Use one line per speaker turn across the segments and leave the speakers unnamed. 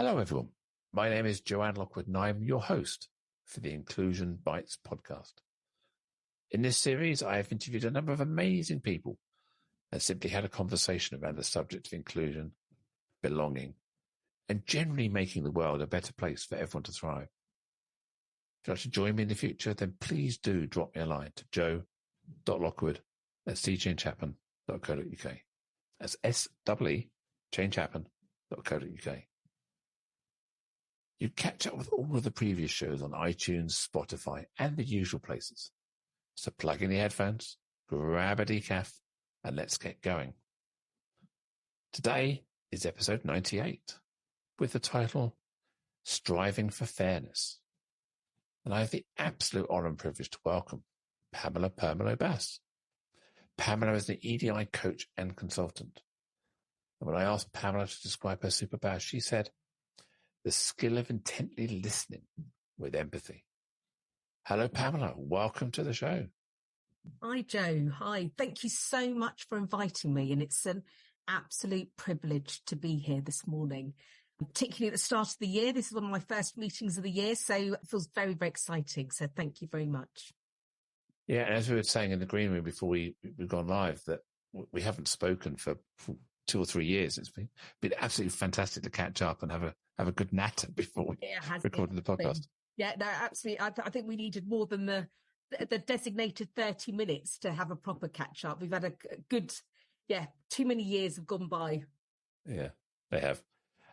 Hello, everyone. My name is Joanne Lockwood, and I'm your host for the Inclusion Bites podcast. In this series, I have interviewed a number of amazing people and simply had a conversation around the subject of inclusion, belonging, and generally making the world a better place for everyone to thrive. If you'd like to join me in the future, then please do drop me a line to joe.lockwood@cchainchapman.co.uk. That's S-E-E, chainchapman.co.uk. You catch up with all of the previous shows on iTunes, Spotify, and the usual places. So plug in the headphones, grab a decaf, and let's get going. Today is episode 98, with the title, Striving for Fairness. And I have the absolute honor and privilege to welcome Pamela Permallo-Bass. Pamela is an EDI coach and consultant. And when I asked Pamela to describe her superpower, she said, the skill of intently listening with empathy. Hello, Pamela. Welcome to the show.
Hi, Joe. Hi. Thank you so much for inviting me. And it's an absolute privilege to be here this morning, particularly at the start of the year. This is one of my first meetings of the year, so it feels very, very exciting. So thank you very much.
Yeah, and as we were saying in the green room before we've gone live, that we haven't spoken for 2 or 3 years. It's been absolutely fantastic to catch up and have a good natter before we recorded the podcast.
Yeah, no, absolutely. I think we needed more than the designated 30 minutes to have a proper catch up. We've had a good, too many years have gone by.
Yeah, they have.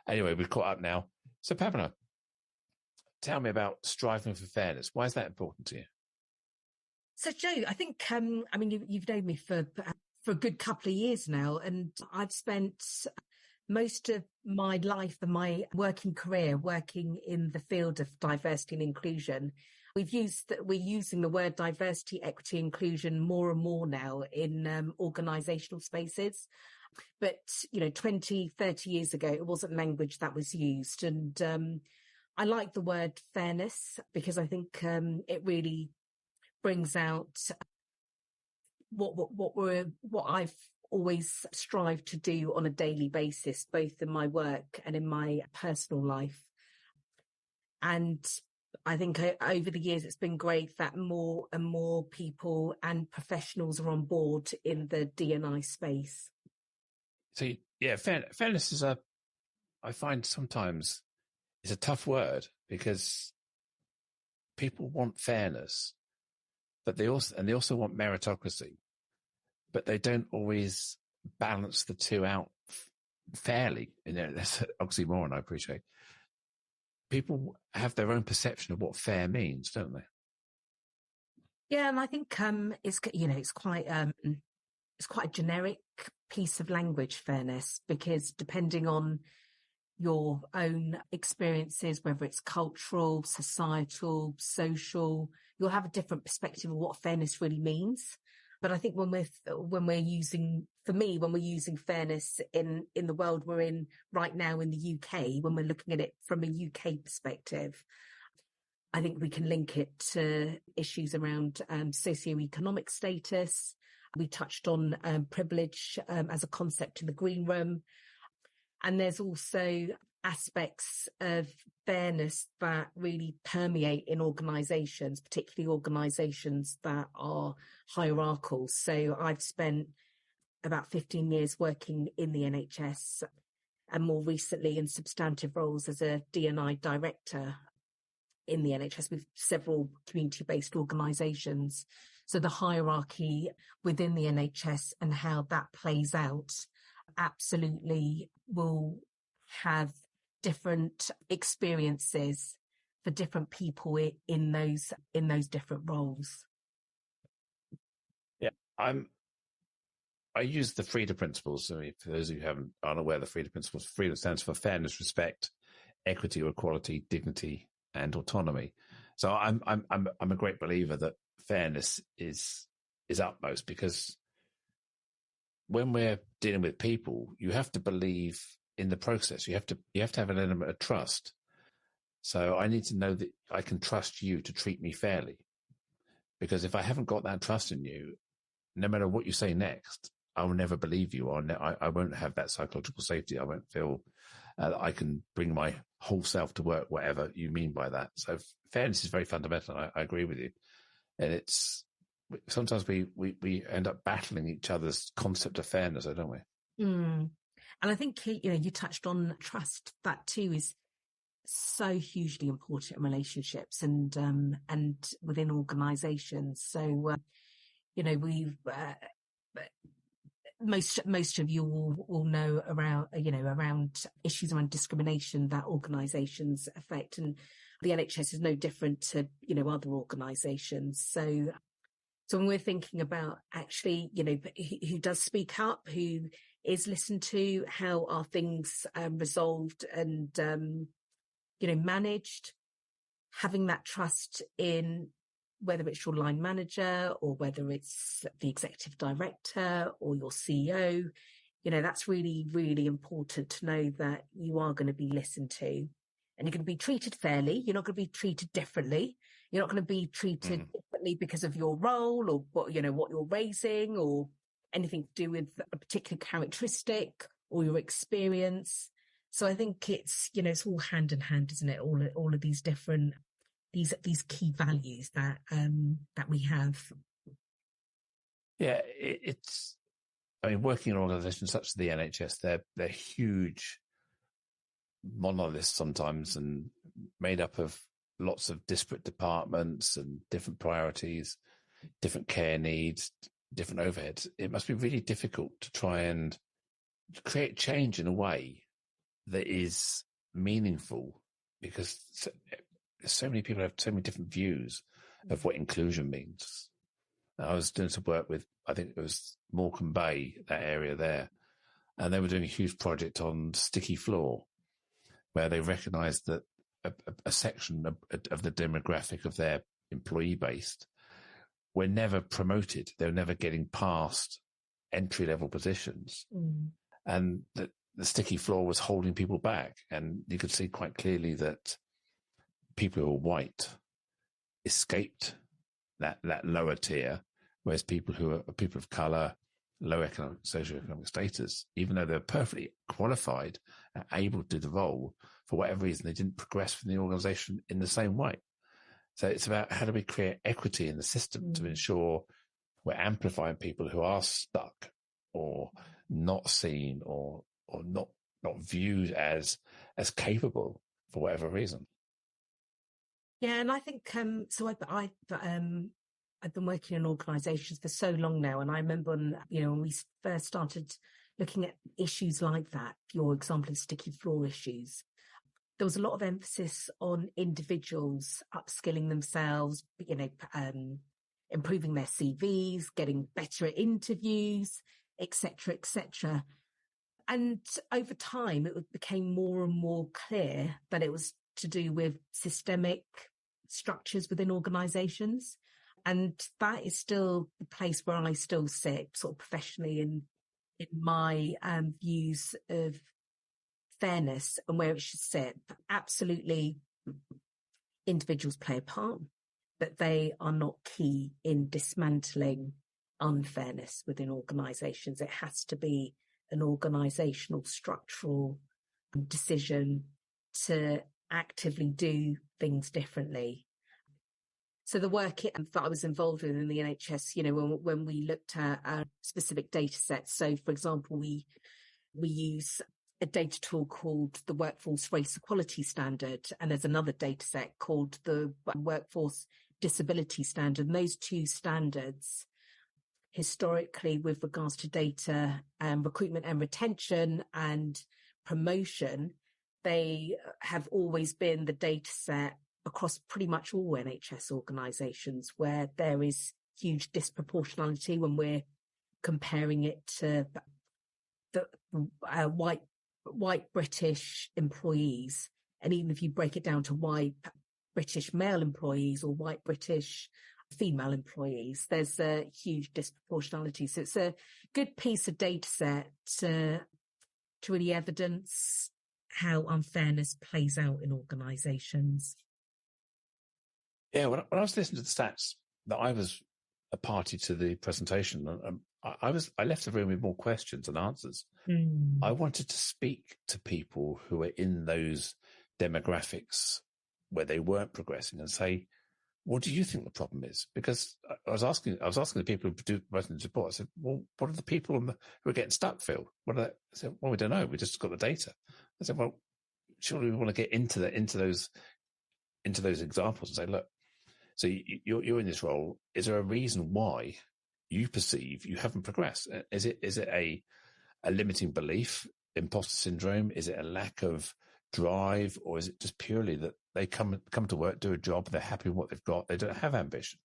Anyway, we've caught up now. So Pamela, tell me about striving for fairness. Why is that important to you?
So Joe, I think, you've known me for a good couple of years now, and I've spent most of my life and my working career working in the field of diversity and inclusion. We're using the word diversity, equity, inclusion more and more now in organisational spaces. But, 20, 30 years ago, it wasn't language that was used. And I like the word fairness because I think it really brings out what I've always strive to do on a daily basis, both in my work and in my personal life. And I think over the years, it's been great that more and more people and professionals are on board in the D&I space.
So, fairness is I find sometimes it's a tough word because people want fairness, but they also want meritocracy. But they don't always balance the two out fairly. That's an oxymoron, I appreciate. People have their own perception of what fair means, don't they?
Yeah, and I think it's quite a generic piece of language, fairness, because depending on your own experiences, whether it's cultural, societal, social, you'll have a different perspective of what fairness really means. But I think when we're using fairness in the world we're in right now in the UK, when we're looking at it from a UK perspective, I think we can link it to issues around socioeconomic status. We touched on privilege as a concept in the green room. And there's also aspects of fairness that really permeate in organisations, particularly organisations that are hierarchical. So I've spent about 15 years working in the NHS and more recently in substantive roles as a D&I director in the NHS with several community-based organisations. So the hierarchy within the NHS and how that plays out absolutely will have different experiences for different people in those different roles.
Yeah, I use the FREEDA principles. I mean, for those of you who aren't aware of the FREEDA principles, FREEDA stands for fairness, respect, equity or equality, dignity, and autonomy. So I'm a great believer that fairness is utmost, because when we're dealing with people, you have to believe in the process. You have to have an element of trust. So I need to know that I can trust you to treat me fairly, because if I haven't got that trust in you, no matter what you say next, I will never believe you, or I won't have that psychological safety. I won't feel I can bring my whole self to work, whatever you mean by that. So fairness is very fundamental. I agree with you. And sometimes we end up battling each other's concept of fairness, don't we?
Mm. And I think, you touched on trust. That too is so hugely important in relationships and within organizations. So, we've, most of you will know around issues around discrimination that organisations affect, and the NHS is no different to other organisations. So when we're thinking about actually who does speak up, who is listened to, how are things resolved and managed, having that trust in whether it's your line manager or whether it's the executive director or your CEO, that's really, really important to know that you are going to be listened to and you're going to be treated fairly. You're not going to be treated differently. You're not going to be treated differently because of your role or what you're raising or anything to do with a particular characteristic or your experience. So I think it's all hand in hand, isn't it? All of these different these key values that we have.
Yeah, working in organisations such as the NHS, they're huge monoliths sometimes and made up of lots of disparate departments and different priorities, different care needs, different overheads. It must be really difficult to try and create change in a way that is meaningful because so many people have so many different views of what inclusion means. I was doing some work with, I think it was Morecambe Bay, that area there, and they were doing a huge project on sticky floor, where they recognised that a section of the demographic of their employee base were never promoted. They were never getting past entry-level positions. And the sticky floor was holding people back. And you could see quite clearly that people who were white escaped that lower tier, whereas people who are people of colour, low economic, socioeconomic status, even though they're perfectly qualified and able to do the role, for whatever reason, they didn't progress from the organisation in the same way. So it's about how do we create equity in the system to ensure we're amplifying people who are stuck or not seen or not viewed as capable for whatever reason.
Yeah, and I think so. I've been working in organisations for so long now, and I remember when we first started looking at issues like that, your example of sticky floor issues, there was a lot of emphasis on individuals upskilling themselves, improving their CVs, getting better at interviews, etc., etc. And over time, it became more and more clear that it was to do with systemic structures within organisations. And that is still the place where I still sit, sort of professionally, in my views of fairness and where it should sit. Absolutely, individuals play a part, but they are not key in dismantling unfairness within organisations. It has to be an organisational, structural decision to actively do things differently. So the work that I was involved in the NHS, when we looked at specific data sets. So, for example, we use a data tool called the Workforce Race Equality Standard, and there's another data set called the Workforce Disability Standard. And those two standards, historically, with regards to data, recruitment and retention and promotion, they have always been the data set across pretty much all NHS organisations where there is huge disproportionality when we're comparing it to the white British employees. And even if you break it down to white British male employees or white British female employees, there's a huge disproportionality. So it's a good piece of data set to really evidence how unfairness plays out in organisations.
Yeah, when I was listening to the stats, that I was a party to the presentation, I left the room with more questions than answers. I wanted to speak to people who are in those demographics where they weren't progressing and say, what do you think the problem is? Because I was asking the people who do writing the report. I said, well, what are the people who are getting stuck feel? What are they? I said, well, we don't know. We just got the data. I said, well, surely we want to get into those examples and say, look, so you're in this role. Is there a reason why you perceive you haven't progressed? Is it a limiting belief, imposter syndrome? Is it a lack of drive, or is it just purely that they come to work, do a job, they're happy with what they've got, they don't have ambition?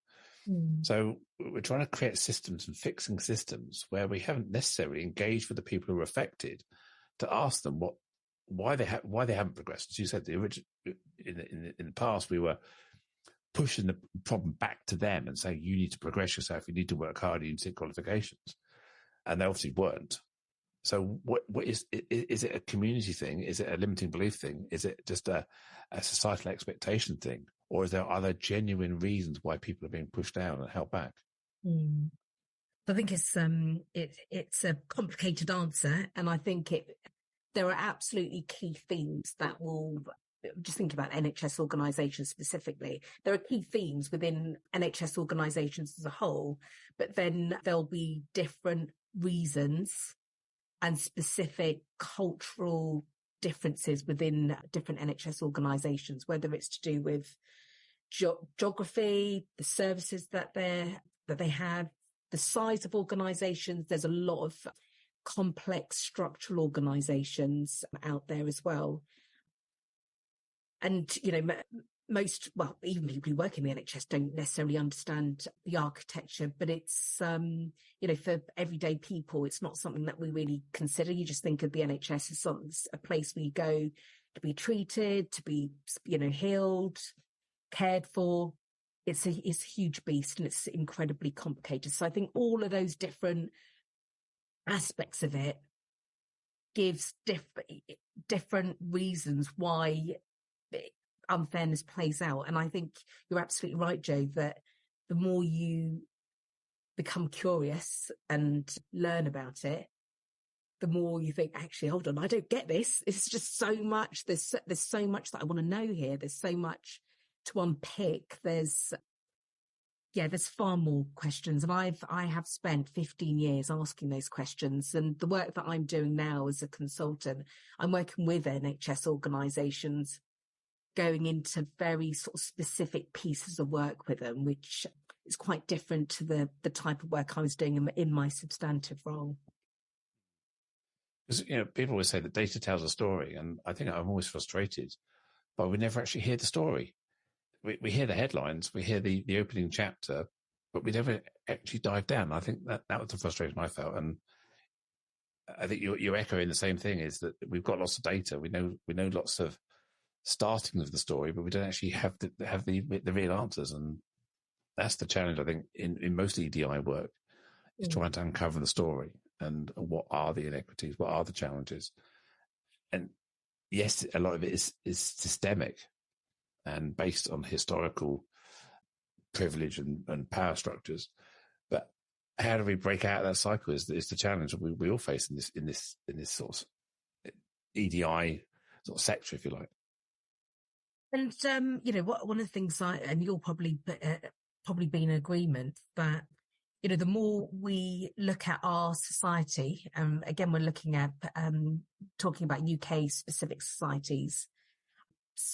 So we're trying to create systems and fixing systems where we haven't necessarily engaged with the people who are affected to ask them why they haven't progressed. As you said, in the past we were pushing the problem back to them and saying, you need to progress yourself, you need to work harder, you need to take qualifications, and they obviously weren't. So what is it a community thing? Is it a limiting belief thing? Is it just a societal expectation thing? Or is there other genuine reasons why people are being pushed down and held back?
I think it's a complicated answer, and I think there are absolutely key themes that will, just think about NHS organisations specifically, there are key themes within NHS organisations as a whole, but then there'll be different reasons and specific cultural differences within different NHS organisations, whether it's to do with geography, the services that they have, the size of organisations. There's a lot of complex structural organisations out there as well. And, even people who work in the NHS don't necessarily understand the architecture, but it's, for everyday people, it's not something that we really consider. You just think of the NHS as a place where you go to be treated, to be, healed, cared for. It's a huge beast, and it's incredibly complicated. So I think all of those different aspects of it gives different reasons why unfairness plays out. And I think you're absolutely right, Joe, that the more you become curious and learn about it, the more you think, actually, hold on, I don't get this. It's just so much. There's so much that I want to know here. There's so much to unpick. There's far more questions. And I have spent 15 years asking those questions. And the work that I'm doing now as a consultant, I'm working with NHS organisations, going into very sort of specific pieces of work with them, which is quite different to the type of work I was doing in my substantive role.
Because, people always say that data tells a story, and I think I'm always frustrated, but we never actually hear the story. We hear the headlines, we hear the opening chapter, but we never actually dive down. I think that was the frustration I felt. And I think you're echoing the same thing, is that we've got lots of data. We know lots of startings of the story, but we don't actually have the real answers. And that's the challenge, I think, in most EDI work, is trying to uncover the story and what are the inequities, what are the challenges. And yes, a lot of it is systemic and based on historical privilege and power structures. But how do we break out of that cycle is the challenge we all face in this sort of EDI sort of sector, if you like.
And one of the things and you'll probably be in agreement that the more we look at our society, again we're looking at talking about UK specific societies,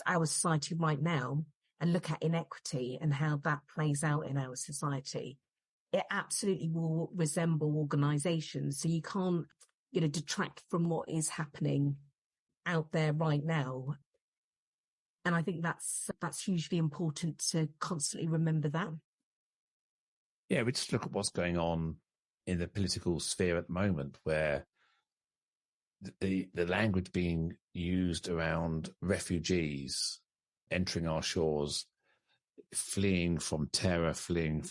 our society right now, and look at inequity and how that plays out in our society, it absolutely will resemble organisations. So you can't detract from what is happening out there right now. And I think that's hugely important to constantly remember that.
Yeah, we just look at what's going on in the political sphere at the moment, where the language being used around refugees entering our shores, fleeing from terror, fleeing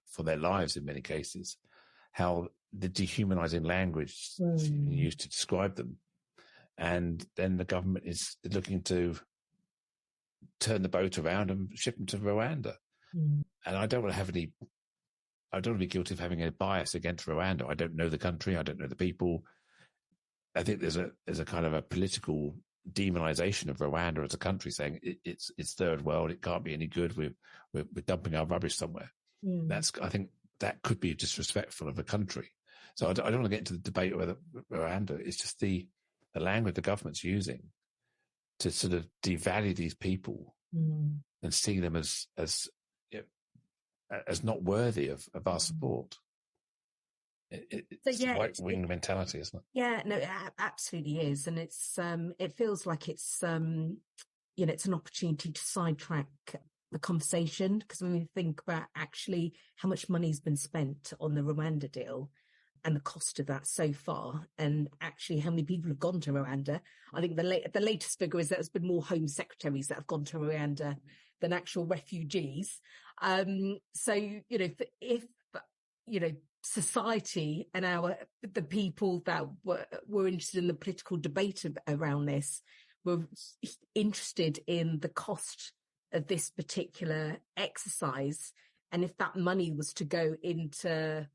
for their lives in many cases, how the dehumanizing language is used to describe them. And then the government is looking to turn the boat around and ship them to Rwanda. And I don't want to have any I don't want to be guilty of having a bias against Rwanda. I don't know the country. I don't know the people. I think there's a kind of a political demonization of Rwanda as a country, saying it's third world. It can't be any good. We're dumping our rubbish somewhere. I think that could be disrespectful of a country. So I don't want to get into the debate whether Rwanda. It's just the language the government's using to sort of devalue these people and see them as not worthy of our support. It's right-wing mentality, isn't it?
Yeah, no, it absolutely is. And it feels like it's it's an opportunity to sidetrack the conversation, because when we think about actually how much money's been spent on the Rwanda deal and the cost of that so far, and actually how many people have gone to Rwanda, I think the latest figure is that there's been more Home Secretaries that have gone to Rwanda than actual refugees. So, if society and the people that were interested in the political debate around this were interested in the cost of this particular exercise, and if that money was to go into,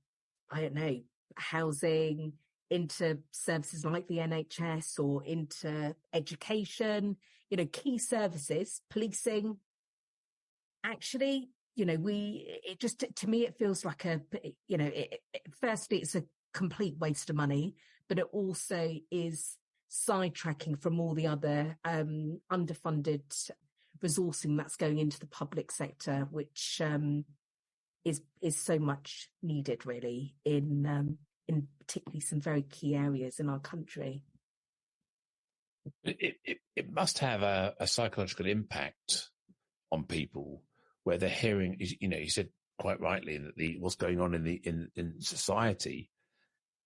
I don't know, housing, into services like the NHS, or into education, key services, policing, actually, to me, it feels like firstly, it's a complete waste of money, but it also is sidetracking from all the other underfunded resourcing that's going into the public sector, which is so much needed, really, in particularly some very key areas in our country.
It must have a psychological impact on people, where they're hearing, you said quite rightly that what's going on in society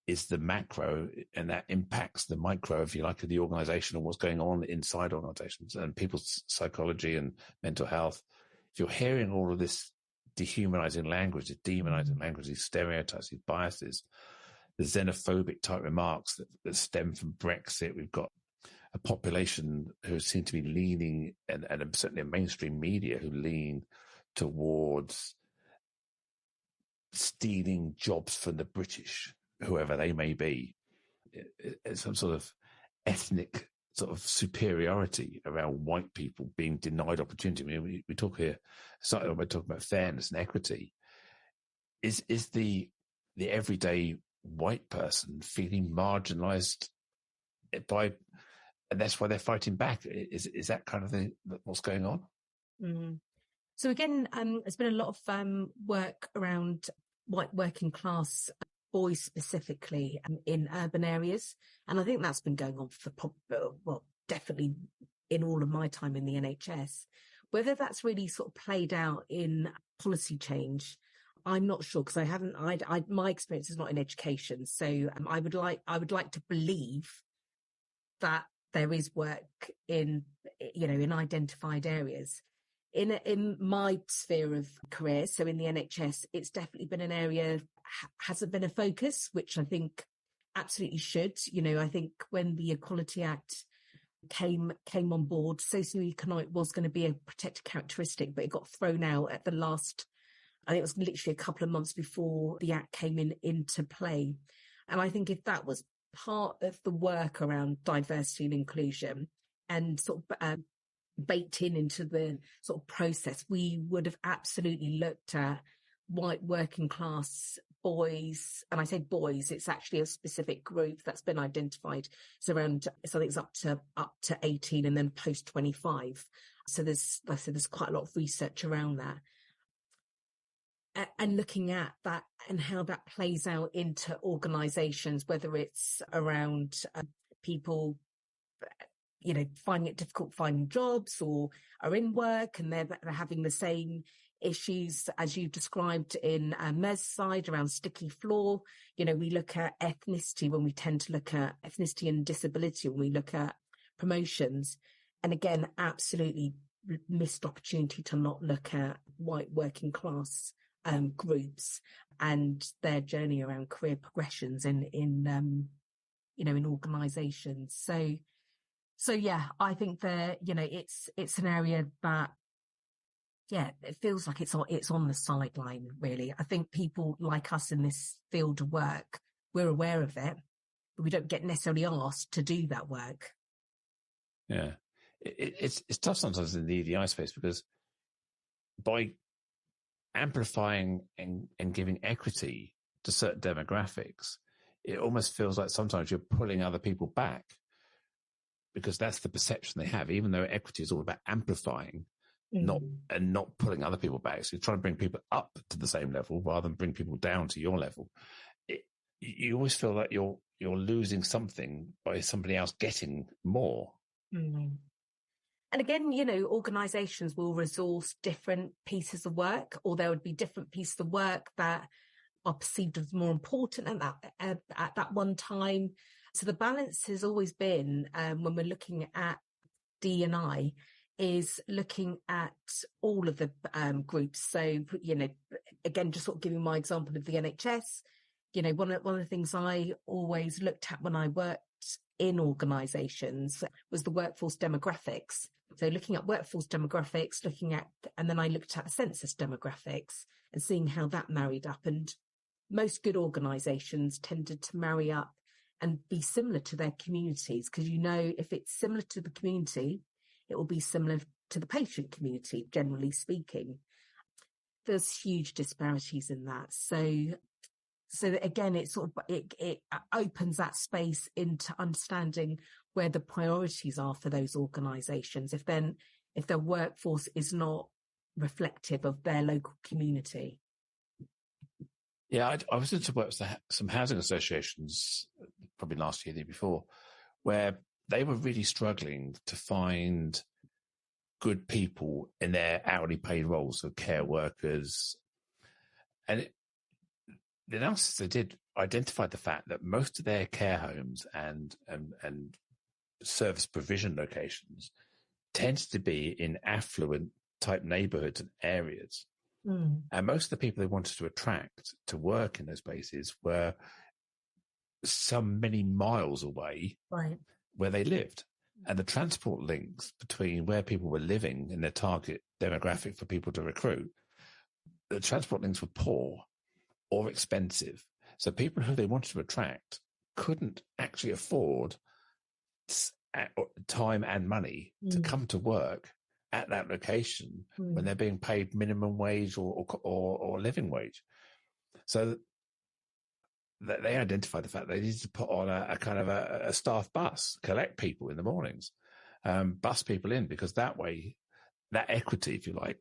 is the macro, and that impacts the micro, if you like, of the organization and what's going on inside organizations and people's psychology and mental health. If you're hearing all of this dehumanizing language, demonizing language, these stereotypes, these biases, the xenophobic type remarks that stem from Brexit, we've got a population who seem to be leaning, and certainly a mainstream media who lean towards stealing jobs from the British, whoever they may be. It's some sort of ethnic sort of superiority around white people being denied opportunity. I mean, we talk here, we're talking about fairness and equity. Is the everyday white person feeling marginalized by, and that's why they're fighting back? Is that kind of what's going on?
So again, there's been a lot of work around white working class boys specifically in urban areas, and I think that's been going on for definitely in all of my time in the NHS. Whether that's really sort of played out in policy change, I'm not sure, because my experience is not in education. So I would like to believe that there is work in identified areas. In my sphere of career, so in the NHS, it's definitely been an area, hasn't been a focus, which I think absolutely should. I think when the Equality Act came on board, socioeconomic was going to be a protected characteristic, but it got thrown out at the last, I think it was literally a couple of months before the Act came into play. And I think if that was part of the work around diversity and inclusion and sort of baked into the sort of process, we would have absolutely looked at white working class boys. And I say boys, it's actually a specific group that's been identified. So I think it's up to 18 and then post 25. So there's quite a lot of research around that. And looking at that and how that plays out into organisations, whether it's around people finding it difficult finding jobs, or are in work and they're having the same issues as you described in Mez's side around sticky floor. We look at ethnicity when we tend to look at ethnicity and disability when we look at promotions. And again, absolutely missed opportunity to not look at white working class groups and their journey around career progressions in organisations. So yeah, I think it's an area that Yeah, it feels like it's on the sideline, really. I think people like us in this field of work, we're aware of it, but we don't get necessarily asked to do that work.
Yeah. It's tough sometimes in the EDI space because by amplifying and giving equity to certain demographics, it almost feels like sometimes you're pulling other people back because that's the perception they have, even though equity is all about amplifying, not pulling other people back. So you're trying to bring people up to the same level rather than bring people down to your level. You always feel like you're losing something by somebody else getting more.
Mm. And again, you know, organisations will resource different pieces of work, or there would be different pieces of work that are perceived as more important at that one time. So the balance has always been, when we're looking at D&I, is looking at all of the groups. So, you know, again, just sort of giving my example of the NHS, you know, one of the things I always looked at when I worked in organisations was the workforce demographics. So looking at workforce demographics, and then I looked at the census demographics and seeing how that married up. And most good organisations tended to marry up and be similar to their communities, because, you know, if it's similar to the community, it will be similar to the patient community, generally speaking. There's huge disparities in that. So again, it opens that space into understanding where the priorities are for those organisations. If their workforce is not reflective of their local community.
Yeah, I was into work with some housing associations probably last year, the year before, where they were really struggling to find good people in their hourly paid roles, so care workers. And the analysis they did identified the fact that most of their care homes and service provision locations tended to be in affluent type neighborhoods and areas. And most of the people they wanted to attract to work in those places were some many miles away,
right,
where they lived. And the transport links between where people were living and their target demographic for people to recruit, the transport links were poor or expensive. So people who they wanted to attract couldn't actually afford time and money to come to work at that location when they're being paid minimum wage or living wage. So they identified the fact they needed to put on a kind of a staff bus, collect people in the mornings, bus people in, because that way, that equity, if you like,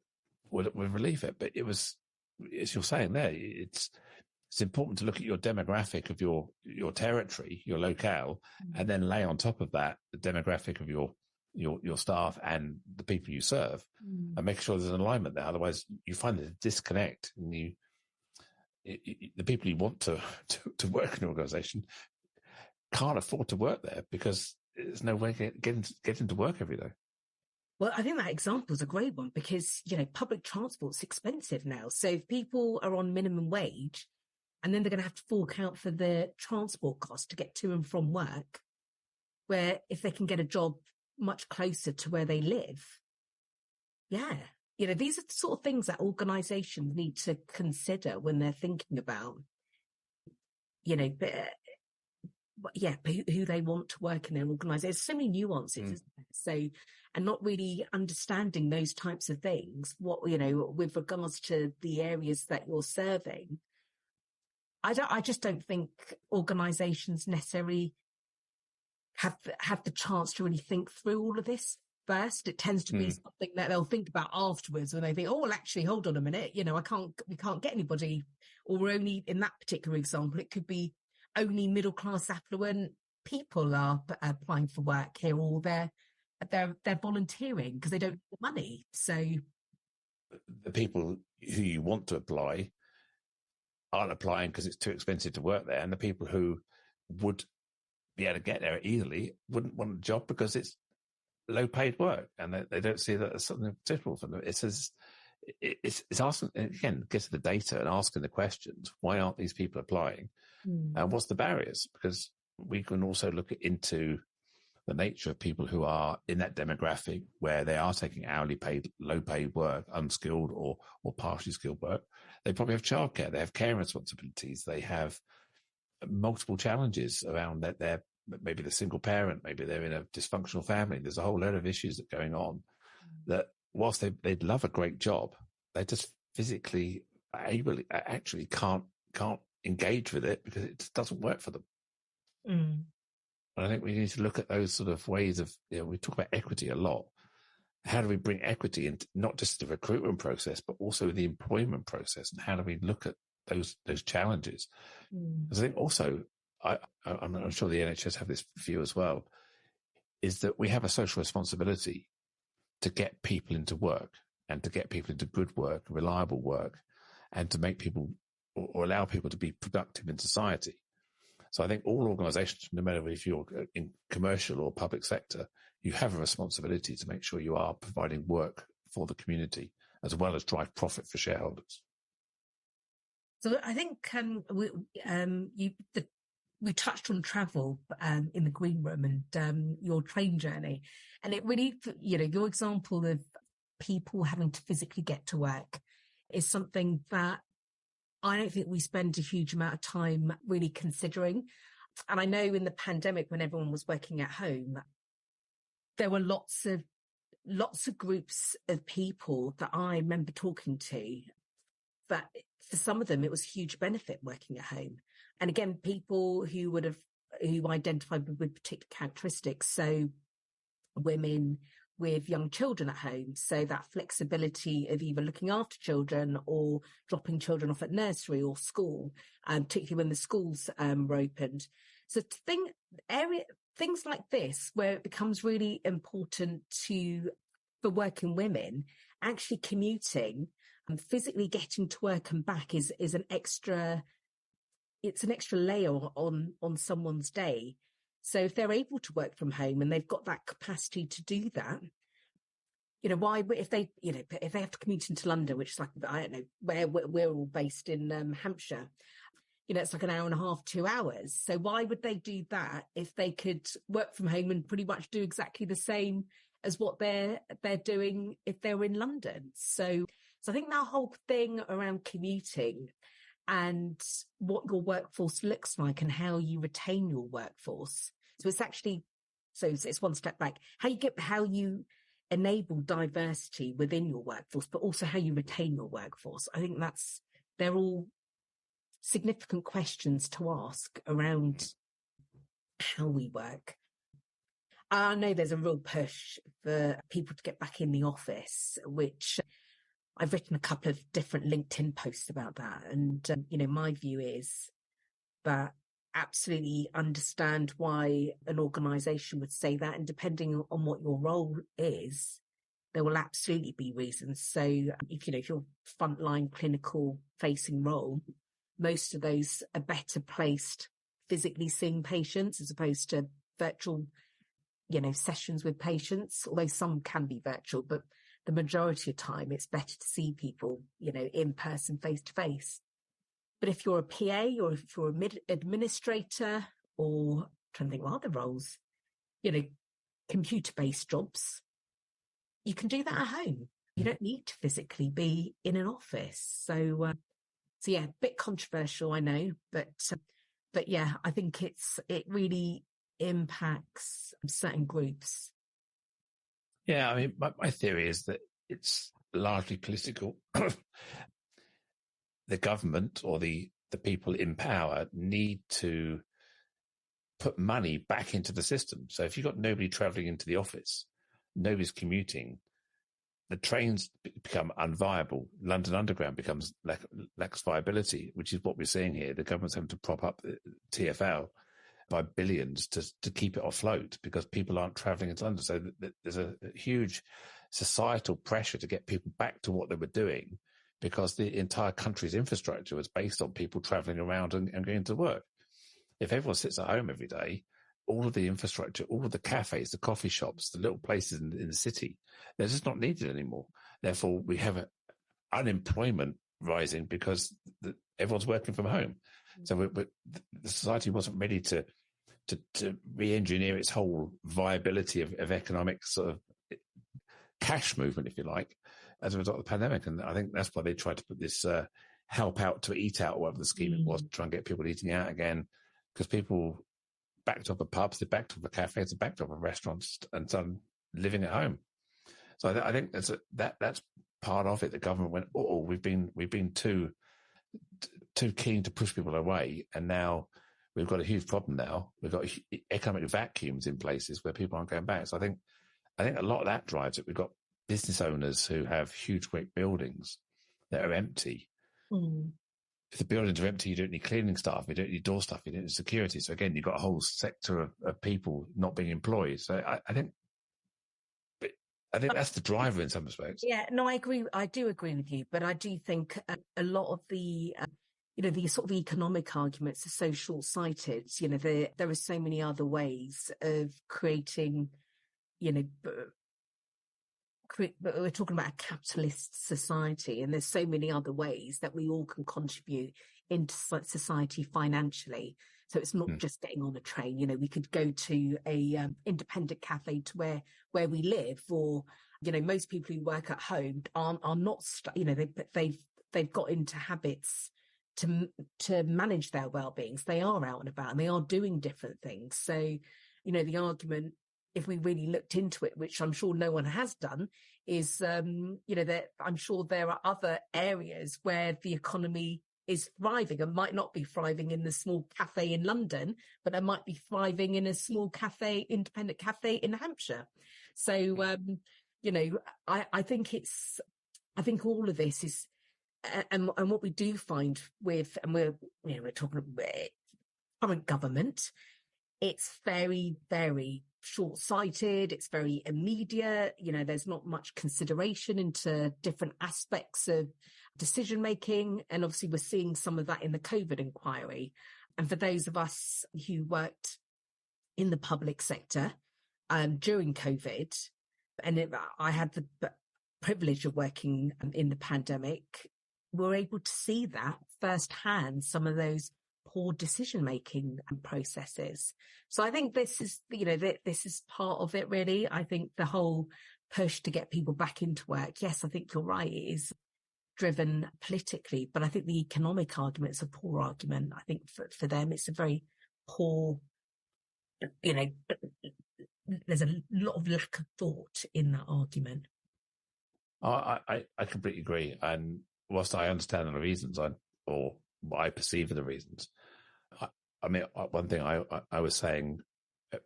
would relieve it. But it was, as you're saying there, it's important to look at your demographic of your territory, your locale, and then lay on top of that the demographic of your staff and the people you serve, and make sure there's an alignment there. Otherwise, you find a disconnect, and the people you want to work in an organisation can't afford to work there because there's no way getting to work every day.
Well, I think that example is a great one because, you know, public transport's expensive now. So if people are on minimum wage and then they're going to have to fork out for the transport cost to get to and from work, where if they can get a job much closer to where they live, yeah. You know, these are the sort of things that organisations need to consider when they're thinking about, you know, who they want to work in their organisation. There's so many nuances, isn't there? So, and not really understanding those types of things, you know, with regards to the areas that you're serving. I just don't think organisations necessarily have the chance to really think through all of this first. It tends to be something that they'll think about afterwards when they think, oh, well, actually, hold on a minute, you know, we can't get anybody, or we're only, in that particular example, it could be only middle-class affluent people are applying for work here, or they're volunteering because they don't have the money. So
the people who you want to apply aren't applying because it's too expensive to work there, and the people who would be able to get there easily wouldn't want a job because it's low-paid work, and they don't see that as something suitable for them. It's asking, again, get to the data and asking the questions. Why aren't these people applying? And what's the barriers? Because we can also look into the nature of people who are in that demographic where they are taking hourly paid, low paid work, unskilled or partially skilled work. They probably have childcare. They have care responsibilities. They have multiple challenges around that. They're maybe the single parent, maybe they're in a dysfunctional family. There's a whole load of issues that are going on that whilst they'd love a great job, they just physically actually can't engage with it because it just doesn't work for them.
Mm.
And I think we need to look at those sort of ways of, we talk about equity a lot. How do we bring equity into not just the recruitment process, but also the employment process? And how do we look at those challenges? Because I think also, I'm sure the NHS have this view as well, is that we have a social responsibility to get people into work and to get people into good work, reliable work, and to make people or allow people to be productive in society. So I think all organisations, no matter if you're in commercial or public sector, you have a responsibility to make sure you are providing work for the community as well as drive profit for shareholders.
So I think we touched on travel in the green room and your train journey, and it really, your example of people having to physically get to work is something that I don't think we spend a huge amount of time really considering. And I know in the pandemic, when everyone was working at home, there were lots of groups of people that I remember talking to that for some of them, it was a huge benefit working at home. And again, people who identified with particular characteristics. So women with young children at home. So that flexibility of either looking after children or dropping children off at nursery or school, particularly when the schools were opened. So things like this, where it becomes really important for working women, actually commuting and physically getting to work and back is an extra layer on someone's day. So if they're able to work from home and they've got that capacity to do that, why, if they have to commute into London, which is like, I don't know, where we're all based in Hampshire, it's like an hour and a half, 2 hours. So why would they do that if they could work from home and pretty much do exactly the same as what they're doing if they're in London? So I think that whole thing around commuting and what your workforce looks like and how you retain your workforce. So it's one step back. How you enable diversity within your workforce, but also how you retain your workforce. I think they're all significant questions to ask around how we work. I know there's a real push for people to get back in the office, which I've written a couple of different LinkedIn posts about that. And, my view is that absolutely understand why an organisation would say that. And depending on what your role is, there will absolutely be reasons. So if you're frontline clinical facing role, most of those are better placed physically seeing patients as opposed to virtual, sessions with patients, although some can be virtual, but the majority of time it's better to see people, in person, face to face. But if you're a PA or if you're an administrator or I'm trying to think what other roles, computer-based jobs, you can do that at home. You don't need to physically be in an office. So yeah, a bit controversial, I know, but yeah, I think it really impacts certain groups.
Yeah, I mean, my theory is that it's largely political. The government or the people in power need to put money back into the system. So if you've got nobody travelling into the office, nobody's commuting, the trains become unviable. London Underground becomes lacks viability, which is what we're seeing here. The government's having to prop up the TfL by billions to keep it afloat because people aren't travelling into London. So there's a huge societal pressure to get people back to what they were doing because the entire country's infrastructure was based on people travelling around and going to work. If everyone sits at home every day, all of the infrastructure, all of the cafes, the coffee shops, the little places in the city, they're just not needed anymore. Therefore, we have unemployment rising because everyone's working from home. So the society wasn't ready to to re-engineer its whole viability of economic sort of cash movement, if you like, as a result of the pandemic. And I think that's why they tried to put this help out to eat out, or whatever the scheme it was, to try and get people eating out again, because people backed up the pubs, they backed up the cafes, they backed up the restaurants, and started living at home. So I think that's part of it. The government went, oh, we've been too keen to push people away, and now we've got a huge problem. Now we've got economic vacuums in places where people aren't going back. So I think a lot of that drives it. We've got business owners who have huge, great buildings that are empty. If the buildings are empty, you don't need cleaning staff, you don't need door staff, you don't need security. So again, you've got a whole sector of people not being employed. So I think that's the driver in some respects.
Yeah, no, I agree. I do agree with you, but I do think a lot of the, the sort of economic arguments are so short-sighted. There are so many other ways of creating, but we're talking about a capitalist society, and there's so many other ways that we all can contribute into society financially. So it's not just getting on a train. We could go to a independent cafe to where we live, or most people who work at home are not. They've got into habits to manage their well-being. So they are out and about, and they are doing different things. So the argument, if we really looked into it, which I'm sure no one has done, is that I'm sure there are other areas where the economy is thriving, and might not be thriving in the small cafe in London, but it might be thriving in a small cafe, independent cafe in Hampshire. So, I think all of this is, and what we do find with, and we're talking about current government, it's very, very short-sighted. It's very immediate. There's not much consideration into different aspects of decision-making. And obviously we're seeing some of that in the COVID inquiry. And for those of us who worked in the public sector during COVID, and I had the privilege of working in the pandemic, we're able to see that firsthand, some of those poor decision-making processes. So I think this is, this is part of it, really. I think the whole push to get people back into work, yes, I think you're right, it is driven politically, but I think the economic argument is a poor argument. I think for them, it's a very poor, there's a lot of lack of thought in that argument.
I completely agree. And whilst I understand the reasons, or what I perceive are the reasons, one thing I was saying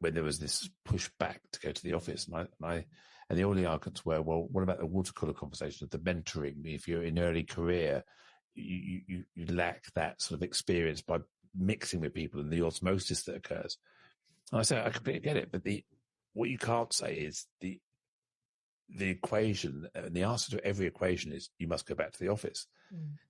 when there was this pushback to go to the office, and the only arguments were, well, what about the water cooler conversation of the mentoring? If you're in early career, you lack that sort of experience by mixing with people and the osmosis that occurs. And I say I completely get it, but what you can't say is the equation, and the answer to every equation is you must go back to the office.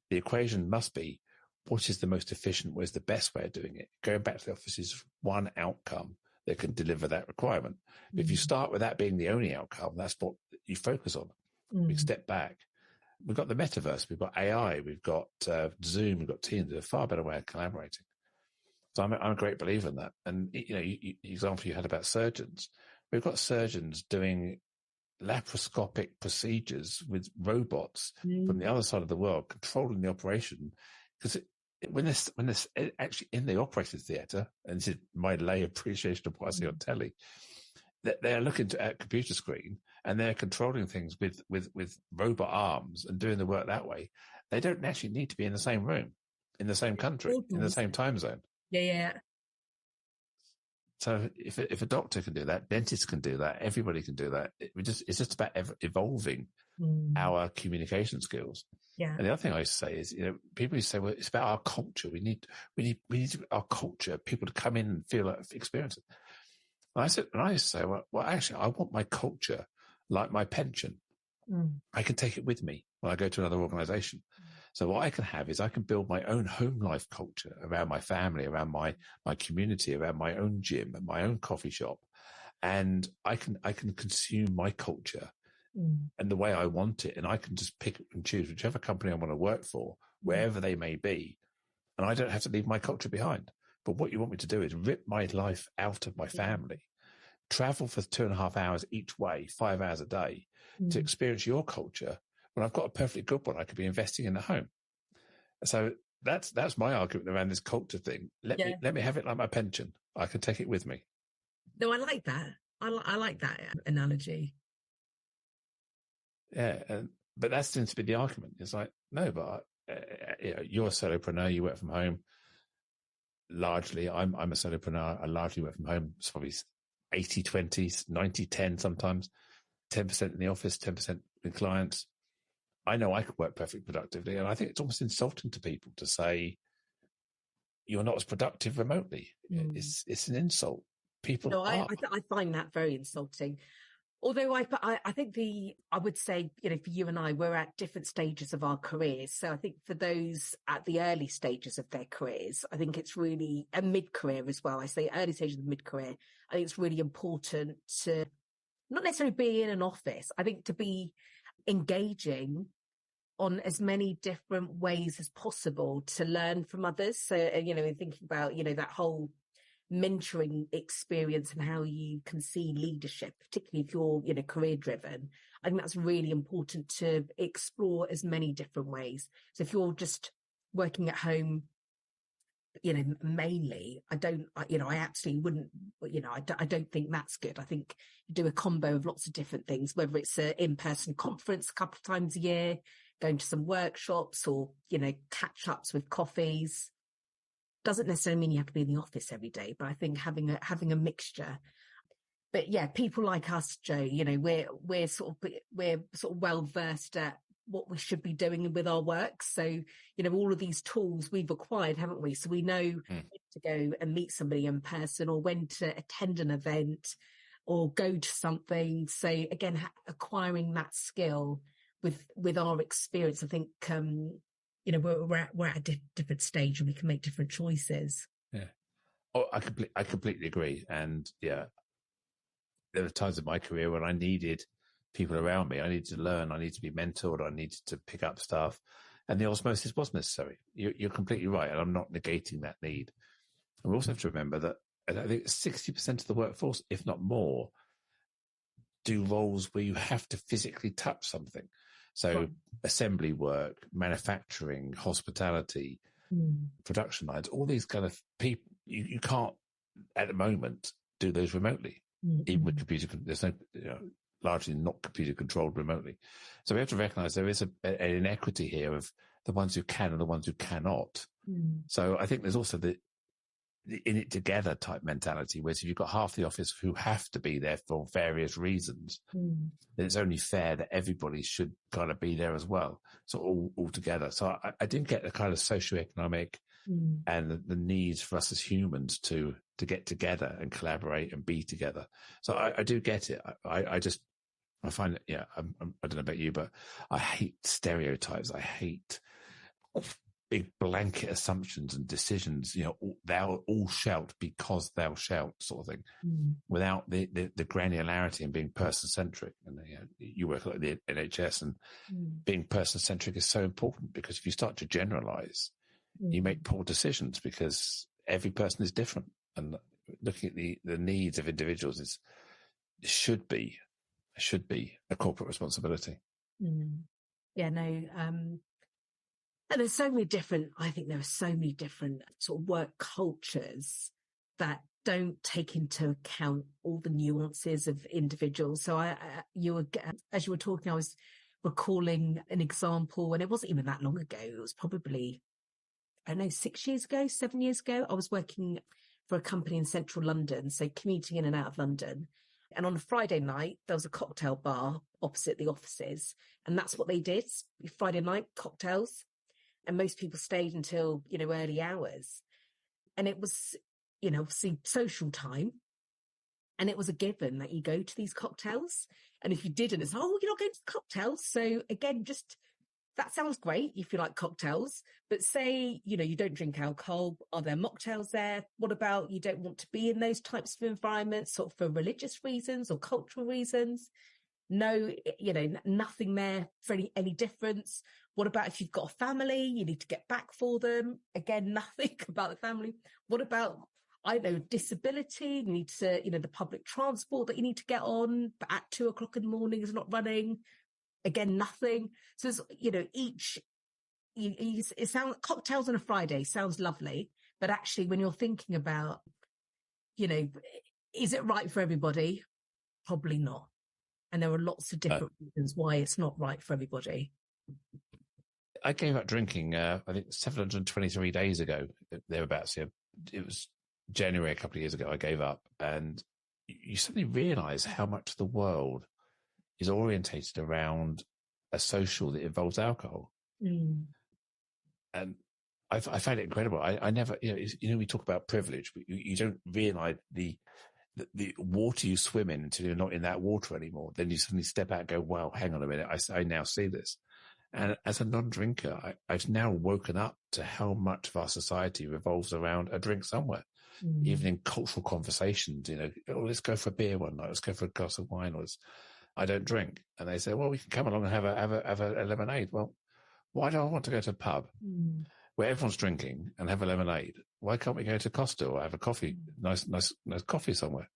The equation must be, what is the most efficient, what is the best way of doing it? Going back to the office is one outcome that can deliver that requirement. But if you start with that being the only outcome, that's what you focus on. We step back. We've got the metaverse, we've got AI, we've got Zoom, we've got Teams. There's a far better way of collaborating. So I'm a great believer in that. And, the example you had about surgeons, we've got surgeons doing laparoscopic procedures with robots from the other side of the world, controlling the operation. Because when they're actually in the operating theatre, and this is my lay appreciation of what I see on telly, that they're looking at a computer screen and they're controlling things with robot arms and doing the work that way. They don't actually need to be in the same room, in the same country, in the same time zone.
Yeah.
So if a doctor can do that, dentists can do that, everybody can do that. It's just about evolving our communication skills.
Yeah.
And the other thing I used to say is, people used to say, well, it's about our culture. We need our culture, people to come in and feel like experience it. And I used to say, well, actually, I want my culture like my pension. I can take it with me when I go to another organization. So what I can have is I can build my own home life culture around my family, around my community, around my own gym and my own coffee shop. And I can consume my culture and the way I want it. And I can just pick and choose whichever company I want to work for, wherever they may be. And I don't have to leave my culture behind. But what you want me to do is rip my life out of my family, travel for 2.5 hours each way, 5 hours a day to experience your culture when I've got a perfectly good one I could be investing in at home. So that's my argument around this culture thing. Let me have it like my pension. I can take it with me.
No, I like that. I like that analogy.
Yeah, but that seems to be the argument. It's like, no, but you're a solopreneur. You work from home. Largely, I'm a solopreneur. I largely work from home. It's probably 80-20, 90-10 sometimes. 10% in the office, 10% with clients. I know I could work perfectly productively, and I think it's almost insulting to people to say you're not as productive remotely. It's an insult. People are.
I find that very insulting. Although I think I would say, for you and I, we're at different stages of our careers. So I think for those at the early stages of their careers, I think it's really a mid-career as well. I say early stages of mid-career. I think it's really important to not necessarily be in an office. I think to be engaging on as many different ways as possible to learn from others. So, in thinking about, that whole mentoring experience and how you can see leadership, particularly if you're, career driven. I think that's really important to explore as many different ways. So if you're just working at home, mainly, I absolutely wouldn't, I don't think that's good. I think you do a combo of lots of different things, whether it's an in-person conference a couple of times a year, going to some workshops or, catch ups with coffees. Doesn't necessarily mean you have to be in the office every day, but I think having a mixture. But yeah, people like us, Joe, we're sort of well versed at what we should be doing with our work. So, all of these tools we've acquired, haven't we? So we know when to go and meet somebody in person or when to attend an event or go to something. So again, acquiring that skill with our experience, I think, we're at a different stage and we can make different choices.
Yeah. Oh, I completely agree. And yeah, there were times in my career when I needed people around me. I needed to learn. I needed to be mentored. I needed to pick up stuff. And the osmosis was necessary. You're completely right. And I'm not negating that need. And we also have to remember that I think 60% of the workforce, if not more, do roles where you have to physically touch something. So assembly work, manufacturing, hospitality, production lines, all these kind of people, you can't at the moment do those remotely, even with computer. There's no, largely not computer controlled remotely. So we have to recognize there is an inequity here of the ones who can and the ones who cannot. So I think there's also the in it together type mentality, whereas if you've got half the office who have to be there for various reasons, then it's only fair that everybody should kind of be there as well. So all together. So I didn't get the kind of socioeconomic and the needs for us as humans to get together and collaborate and be together. So I do get it. I find it, I don't know about you, but I hate stereotypes. I hate big blanket assumptions and decisions, thou all shalt because thou shalt sort of thing, without the granularity and being person-centric. And you work at the NHS, and being person-centric is so important, because if you start to generalize, you make poor decisions because every person is different. And looking at the needs of individuals should be a corporate responsibility.
Yeah, no, and there's so many different, I think there are so many different sort of work cultures that don't take into account all the nuances of individuals. So as you were talking, I was recalling an example, and it wasn't even that long ago. It was probably, 6 years ago, 7 years ago. I was working for a company in central London, so commuting in and out of London. And on a Friday night, there was a cocktail bar opposite the offices. And that's what they did. Friday night, cocktails. And most people stayed until, early hours. And it was, obviously social time. And it was a given that you go to these cocktails. And if you didn't, it's, you're not going to the cocktails. So again, that sounds great if you like cocktails. But say, you don't drink alcohol. Are there mocktails there? What about you don't want to be in those types of environments, sort of for religious reasons or cultural reasons? no, nothing there for any difference. What about if you've got a family, you need to get back for them? Again, nothing about the family. What about, I know, disability? You need to, the public transport that you need to get on, but at 2:00 in the morning is not running. Again, nothing. So it's, it sounds, cocktails on a Friday sounds lovely, but actually when you're thinking about, is it right for everybody? Probably not. And there are lots of different reasons why it's not right for everybody.
I gave up drinking, I think 723 days ago, thereabouts. It was January a couple of years ago, I gave up. And you suddenly realize how much the world is orientated around a social that involves alcohol.
Mm.
And I find it incredible. I never, we talk about privilege, but you don't realize the water you swim in until you're not in that water anymore. Then you suddenly step out and go, wow, hang on a minute. I now see this. And as a non-drinker, I've now woken up to how much of our society revolves around a drink somewhere. Mm. Even in cultural conversations, let's go for a beer one night. Let's go for a glass of wine. I don't drink. And they say, well, we can come along and have a lemonade. Well, why do I want to go to a pub where everyone's drinking and have a lemonade? Why can't we go to Costa or have a coffee, nice coffee somewhere?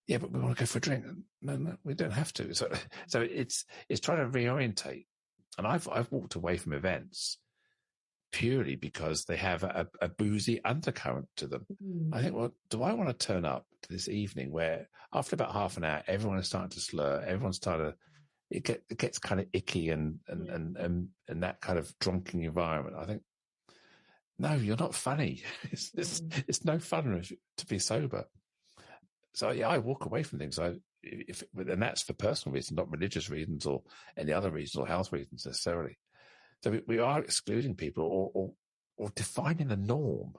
Yeah, but we want to go for a drink. No, we don't have to. So it's trying to reorientate. And I've walked away from events purely because they have a boozy undercurrent to them. Mm. I think, well, do I want to turn up to this evening where after about half an hour, everyone is starting to slur, everyone's starting to, it gets kind of icky and that kind of drunken environment. I think, no, you're not funny. It's no fun to be sober. So yeah, I walk away from things. And that's for personal reasons, not religious reasons or any other reasons or health reasons necessarily. So we are excluding people or defining the norm.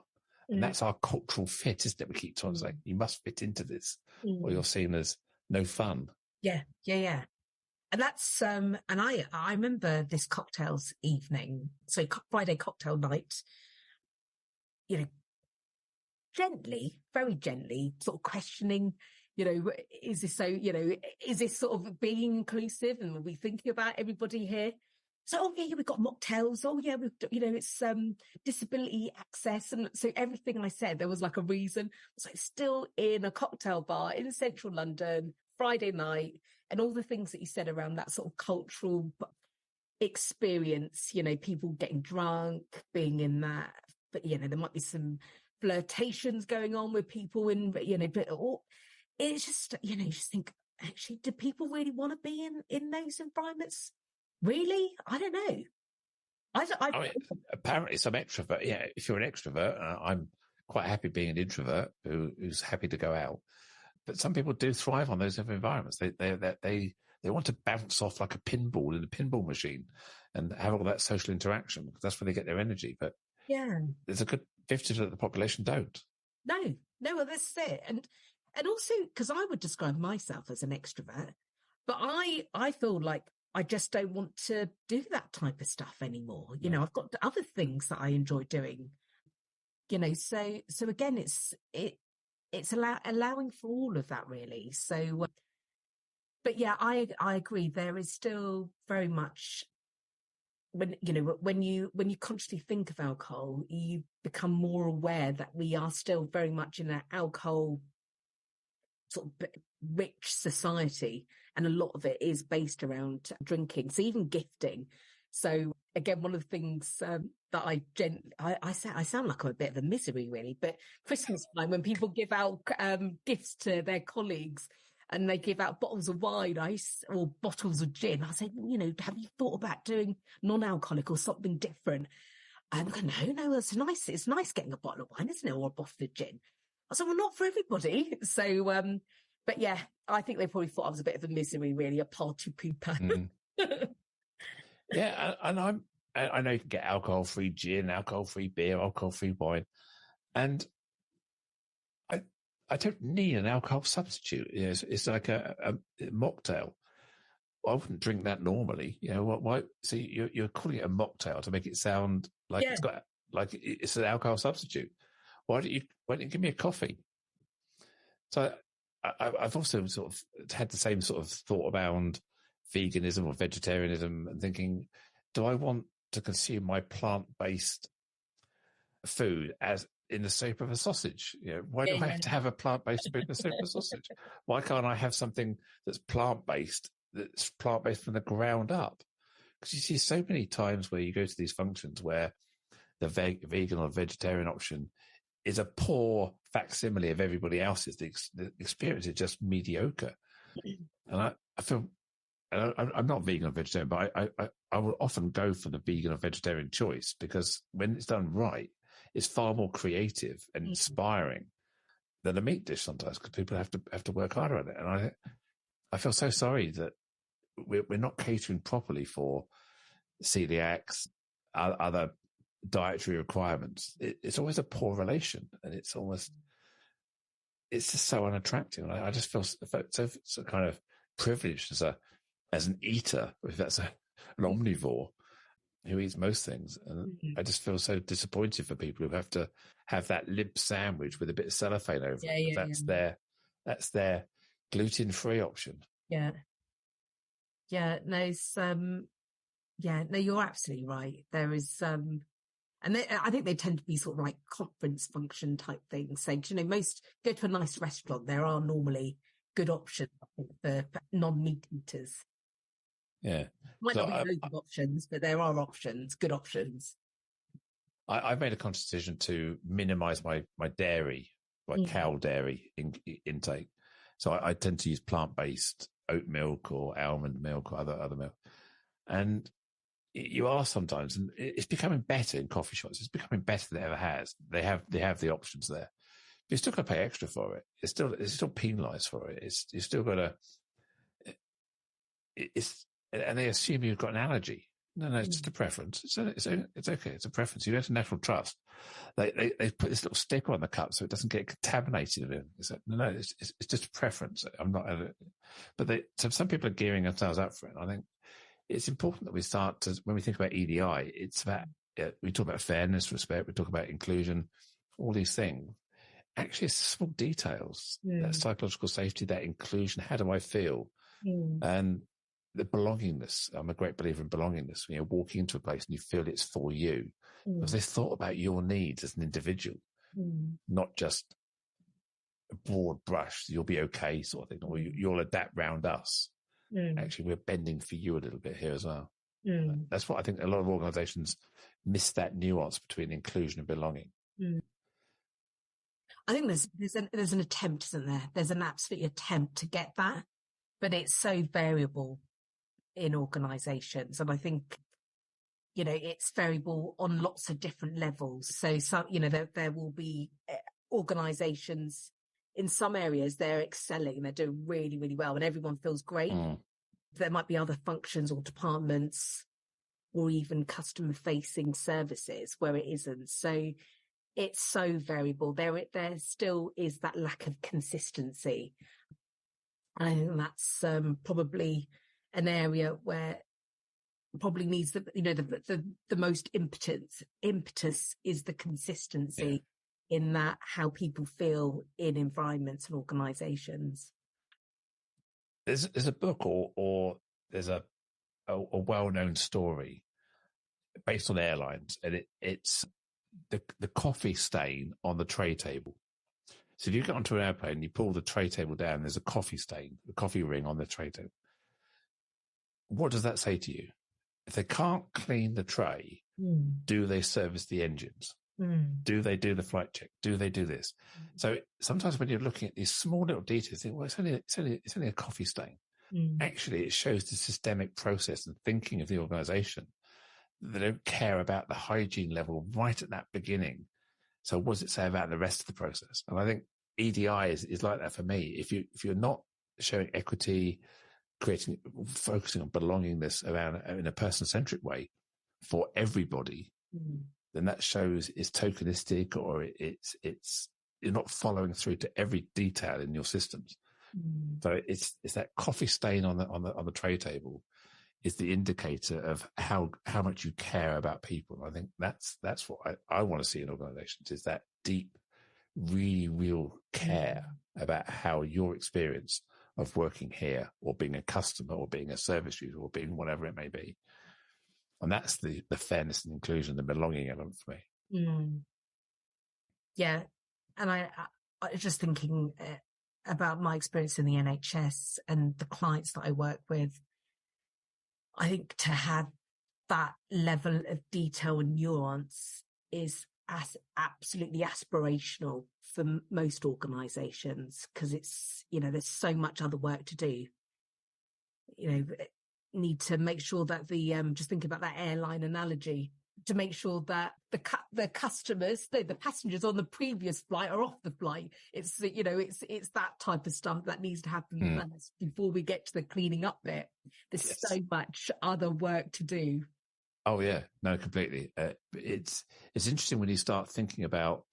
And that's our cultural fit, isn't it? We keep trying to say, you must fit into this or you're seen as no fun.
Yeah. And that's, and I remember this cocktails evening, so Friday cocktail night, gently, very gently, sort of questioning, is this is this sort of being inclusive and are we thinking about everybody here? So, oh yeah, we've got mocktails. Oh yeah, it's disability access. And so everything I said, there was like a reason. So still in a cocktail bar in central London, Friday night, and all the things that you said around that sort of cultural experience, people getting drunk, being in that, but, there might be some flirtations going on with people but it's just, you just think, actually, do people really want to be in those environments? Really? I don't know.
I mean, apparently some extrovert. Yeah, if you're an extrovert, I'm quite happy being an introvert who's happy to go out. But some people do thrive on those environments. They want to bounce off like a pinball in a pinball machine and have all that social interaction because that's where they get their energy. But
yeah,
there's a good 50% of the population don't.
No, well, that's it. And also, because I would describe myself as an extrovert, but I feel like I just don't want to do that type of stuff anymore. I've got other things that I enjoy doing. So again, it's allowing for all of that, really. So, but yeah, I agree. There is still very much when you consciously think of alcohol, you become more aware that we are still very much in an alcohol sort of rich society, and a lot of it is based around drinking. So even gifting. So again, one of the things that I sound like I'm a bit of a misery, really, but Christmas time when people give out gifts to their colleagues and they give out bottles of wine or bottles of gin, I say, have you thought about doing non-alcoholic or something different? And I go, no, that's nice. It's nice getting a bottle of wine, isn't it? Or a bottle of gin. I said, well, not for everybody. So, but yeah, I think they probably thought I was a bit of a misery, really, a party pooper.
Yeah, and I know you can get alcohol-free gin, alcohol-free beer, alcohol-free wine, and I don't need an alcohol substitute. It's like a mocktail. I wouldn't drink that normally. Why? So you're calling it a mocktail to make it sound like it's got like it's an alcohol substitute. Why don't you give me a coffee? So I've also sort of had the same sort of thought around veganism or vegetarianism and thinking, do I want to consume my plant-based food as in the shape of a sausage? Why do I have to have a plant-based food in the shape of a sausage? Why can't I have something that's plant-based from the ground up? Because you see so many times where you go to these functions where the vegan or vegetarian option is a poor facsimile of everybody else's. The experience is just mediocre. And I feel, and I'm not vegan or vegetarian, but I will often go for the vegan or vegetarian choice because when it's done right, it's far more creative and inspiring than a meat dish sometimes because people have to work harder at it. And I feel so sorry that we're not catering properly for celiacs, other dietary requirements. It's always a poor relation, and it's just so unattractive. And I just feel so kind of privileged as an eater, if that's an omnivore who eats most things. And I just feel so disappointed for people who have to have that lib sandwich with a bit of cellophane over it. That's their gluten-free option.
Yeah. Yeah. No, no, you're absolutely right. There is, and I think they tend to be sort of like conference function type things. So, most go to a nice restaurant, there are normally good options for non-meat eaters.
Yeah.
Might not be loads of options, but there are options, good options.
I've made a conscious decision to minimize my dairy, cow dairy intake. So I tend to use plant-based oat milk or almond milk or other milk. And you are sometimes, and it's becoming better in coffee shops. It's becoming better than it ever has. They have the options there. But you're still going to pay extra for it. It's still penalised for it. You're still got to. And they assume you've got an allergy. No, it's just a preference. It's okay. It's a preference. You go to National Trust. They put this little sticker on the cup so it doesn't get contaminated. It's just a preference. I'm not. But some people are gearing themselves up for it. I think it's important that we start to, when we think about EDI, it's about, we talk about fairness, respect, we talk about inclusion, all these things. Actually, it's small details, that psychological safety, that inclusion. How do I feel? And the belongingness. I'm a great believer in belongingness. When you're walking into a place and you feel it's for you, because they thought about your needs as an individual, not just a broad brush, you'll be okay sort of thing, or you'll adapt round us. Actually, we're bending for you a little bit here as well. That's what I think a lot of organisations miss, that nuance between inclusion and belonging.
I think there's an attempt, isn't there? There's an absolute attempt to get that, but it's so variable in organisations, and I think it's variable on lots of different levels. So some, there will be organisations in some areas they're excelling, they're doing really, really well, and everyone feels great. There might be other functions or departments or even customer-facing services where it isn't. So it's so variable. There still is that lack of consistency. And I think that's probably an area where probably needs the most impetus is the consistency in that, how people feel in environments and organisations.
There's a book or there's a well-known story based on airlines, and it's the coffee stain on the tray table. So if you get onto an airplane and you pull the tray table down, there's a coffee stain, the coffee ring on the tray table. What does that say to you? If they can't clean the tray, do they service the engines? Do they do the flight check? Do they do this? So sometimes when you're looking at these small little details, you think, well, it's only a coffee stain. Actually, it shows the systemic process and thinking of the organisation. They don't care about the hygiene level right at that beginning. So what does it say about the rest of the process? And I think EDI is like that for me. If you're not showing equity, focusing on belongingness around in a person-centric way for everybody, then that shows it's tokenistic, or it's you're not following through to every detail in your systems. So it's that coffee stain on the tray table is the indicator of how much you care about people. And I think that's what I want to see in organisations, is that deep, really real care about how your experience of working here or being a customer or being a service user or being whatever it may be. And that's the fairness and inclusion, the belonging element for me.
Mm. Yeah. And I was just thinking about my experience in the NHS and the clients that I work with. I think to have that level of detail and nuance is absolutely aspirational for most organisations, because it's, there's so much other work to do. Need to make sure that just think about that airline analogy, to make sure that the customers, the passengers on the previous flight are off the flight. It's that type of stuff that needs to happen first before we get to the cleaning up bit. There's so much other work to do.
Oh yeah, no, completely. It's interesting when you start thinking about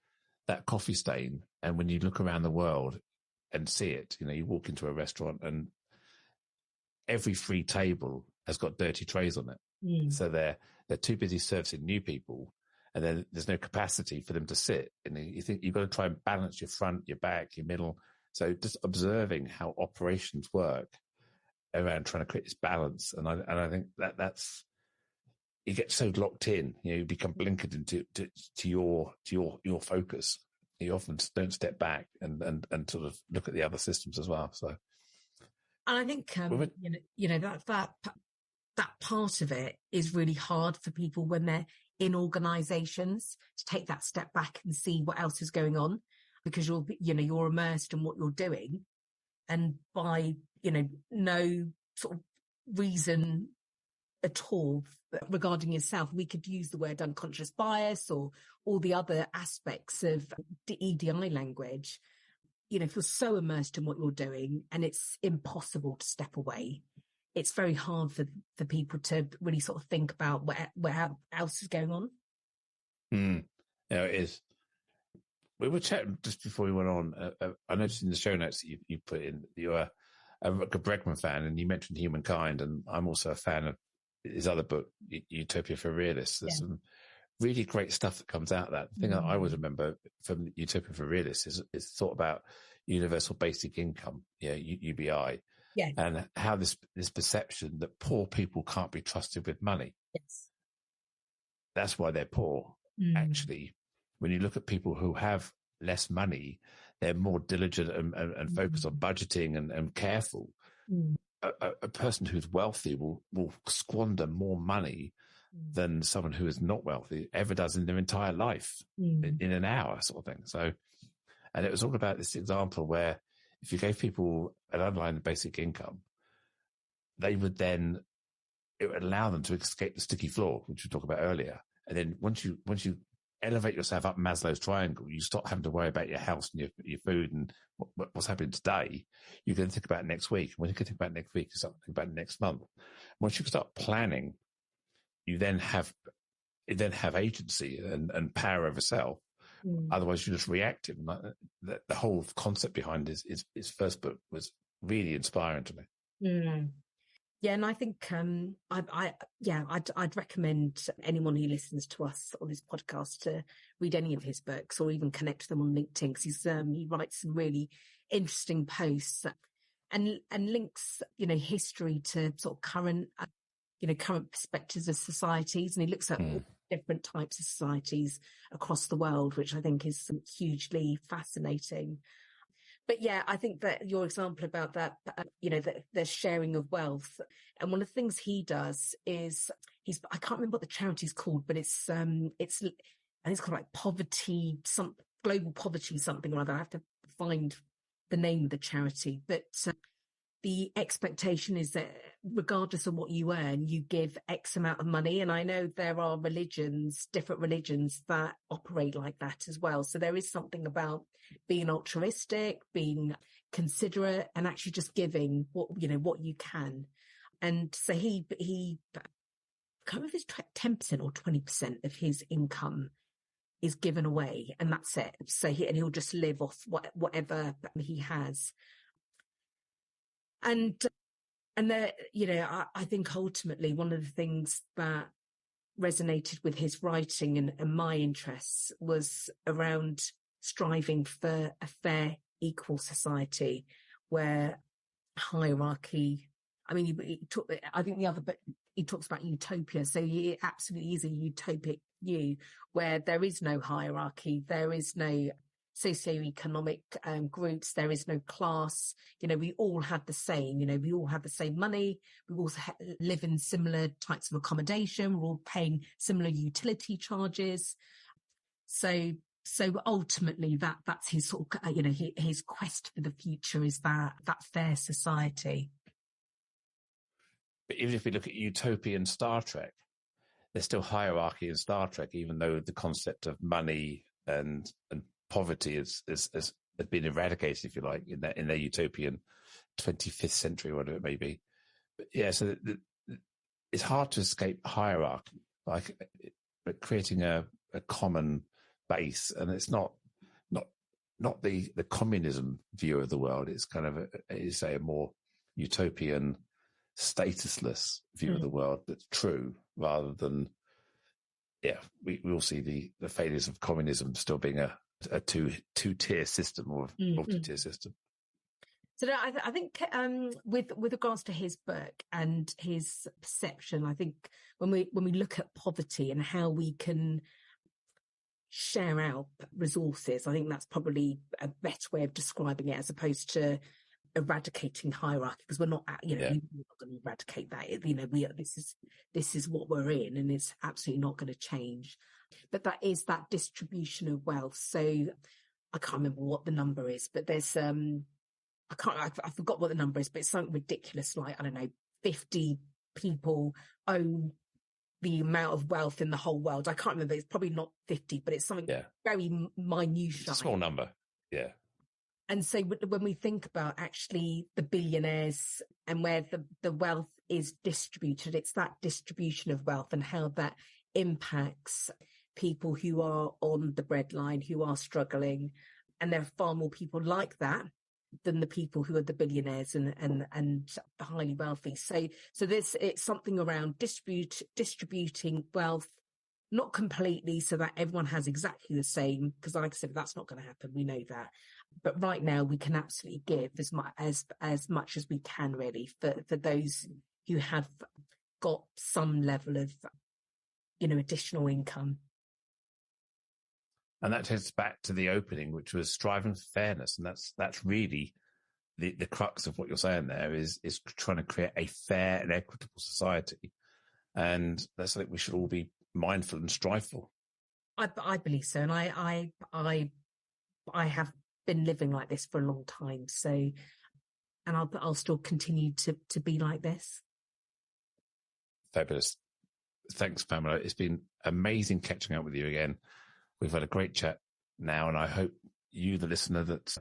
that coffee stain, and when you look around the world and see it. You walk into a restaurant and every free table has got dirty trays on it. So they're too busy servicing new people, and then there's no capacity for them to sit. And you think you've got to try and balance your front, your back, your middle. So just observing how operations work around trying to create this balance, and I think that's, you get so locked in, you become blinkered into to your focus. You often don't step back and sort of look at the other systems as well. So,
and I think that part of it is really hard for people when they're in organisations to take that step back and see what else is going on, because you're immersed in what you're doing, and by no sort of reason at all regarding yourself, we could use the word unconscious bias or all the other aspects of the EDI language. If you're so immersed in what you're doing and it's impossible to step away, it's very hard for people to really sort of think about what else is going on.
Yeah, it is. We were chatting just before we went on. I noticed in the show notes that you put in, you're a Bregman fan, and you mentioned Humankind, and I'm also a fan of his other book, Utopia for Realists. There's some really great stuff that comes out of that. The thing that I always remember from Utopia for Realists is thought about universal basic income, UBI, and how this perception that poor people can't be trusted with money.
Yes.
That's why they're poor. Actually, when you look at people who have less money, they're more diligent and focused on budgeting and careful. A person who's wealthy will squander more money than someone who is not wealthy ever does in their entire life in an hour, sort of thing. So, and it was all about this example where if you gave people an underlying basic income, it would allow them to escape the sticky floor, which we talked about earlier. And then once you elevate yourself up Maslow's triangle, you stop having to worry about your house and your food and what's happening today. You can think about next week. When you can think about next week, you start thinking about next month. Once you start planning, you then have agency and power over self. Otherwise, you're just reactive. And the whole concept behind his first book was really inspiring to me.
Yeah, and I think I'd recommend anyone who listens to us on this podcast to read any of his books or even connect to them on LinkedIn, because he writes some really interesting posts and links history to sort of current perspectives of societies, and he looks at all different types of societies across the world, which I think is hugely fascinating. But yeah, I think that your example about that, the sharing of wealth, and one of the things he does is I can't remember what the charity's called, but it's called like poverty, global poverty, something or other. I have to find the name of the charity, but the expectation is that regardless of what you earn, you give X amount of money. And I know there are different religions that operate like that as well. So there is something about being altruistic, being considerate, and actually just giving what you can. And so he I can't remember if it's 10% or 20% of his income is given away, and that's it. So he'll just live off whatever he has. And there, I think ultimately one of the things that resonated with his writing and my interests was around striving for a fair, equal society where hierarchy. I mean, I think but he talks about utopia. So it absolutely is a utopic view where there is no hierarchy, there is no socioeconomic groups, there is no class. We all have the same. We all have the same money. We all live in similar types of accommodation. We're all paying similar utility charges. So ultimately, that's his sort of, his quest for the future is that fair society.
But even if we look at utopian Star Trek, there's still hierarchy in Star Trek, even though the concept of money and poverty has been eradicated, if you like, in their utopian 25th century, whatever it may be. But yeah, so it's hard to escape hierarchy, like creating a common base, and it's not the communism view of the world. It's kind of a more utopian, statusless view of the world that's true, rather than we all see the failures of communism still being a two-tier system or multi-tier system.
So I think with regards to his book and his perception, I think when we look at poverty and how we can share out resources, I think that's probably a better way of describing it, as opposed to eradicating hierarchy, because we're not, we're not going to eradicate that. This is what we're in, and it's absolutely not going to change. But that is that distribution of wealth. So I can't remember what the number is, but there's I forgot what the number is, but it's something ridiculous, like, I don't know, 50 people own the amount of wealth in the whole world. I can't remember. It's probably not 50, but it's something very minutiae.
It's a small number. Yeah.
And so when we think about actually the billionaires and where the wealth is distributed, it's that distribution of wealth and how that impacts people who are on the breadline, who are struggling. And there are far more people like that than the people who are the billionaires and the highly wealthy. So it's something around distributing wealth, not completely so that everyone has exactly the same, because like I said, that's not going to happen. We know that. But right now we can absolutely give as much as we can, really, for those who have got some level of, additional income.
And that takes us back to the opening, which was striving for fairness. And that's really the crux of what you're saying there is trying to create a fair and equitable society. And that's something we should all be mindful and strive for.
I believe so. And I have been living like this for a long time. So, and I'll still continue to be like this.
Fabulous. Thanks, Pamela. It's been amazing catching up with you again. We've had a great chat now, and I hope you, the listener, that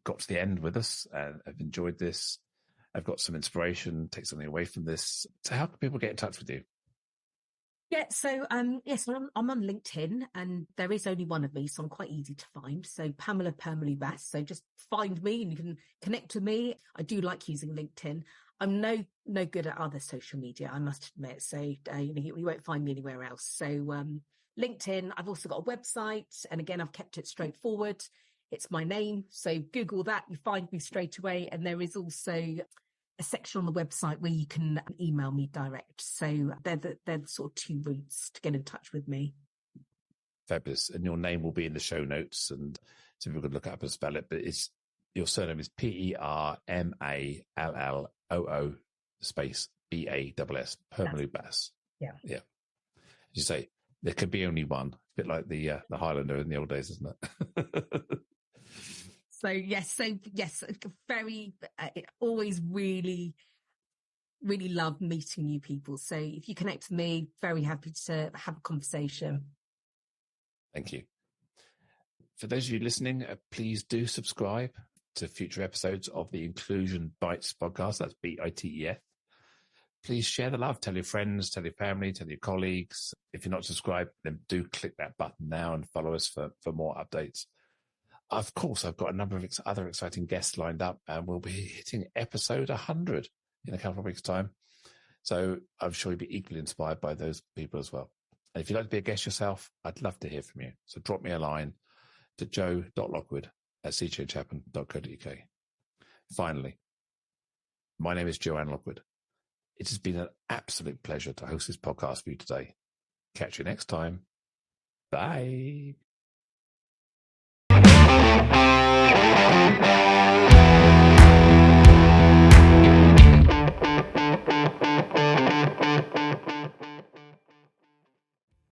got to the end with us and have enjoyed this, have got some inspiration, take something away from this. So how can people get in touch with you?
Yeah, so yes, I'm on LinkedIn, and there is only one of me, so I'm quite easy to find. So Pamela Permallo-Bass. So just find me and you can connect with me. I do like using LinkedIn. I'm no good at other social media, I must admit. So you won't find me anywhere else. So LinkedIn. I've also got a website, and again, I've kept it straightforward. It's my name, so Google that, you find me straight away. And there is also a section on the website where you can email me direct. So they're the sort of two routes to get in touch with me.
Fabulous. And your name will be in the show notes, and so people could look up and spell it. But your surname is Permallo space BASS, Permallo-Bass.
Yeah.
Yeah. As you say, there could be only one. A bit like the Highlander in the old days, isn't it?
So yes, very always really, really love meeting new people. So if you connect with me, very happy to have a conversation.
Thank you. For those of you listening, please do subscribe to future episodes of the Inclusion Bites podcast. That's BITEF. Please share the love. Tell your friends, tell your family, tell your colleagues. If you're not subscribed, then do click that button now and follow us for more updates. Of course, I've got a number of other exciting guests lined up, and we'll be hitting episode 100 in a couple of weeks' time. So I'm sure you'll be equally inspired by those people as well. And if you'd like to be a guest yourself, I'd love to hear from you. So drop me a line to joe.lockwood@cjchapman.co.uk. Finally, My name is Joanne Lockwood. It has been an absolute pleasure to host this podcast for you today. Catch you next time. Bye.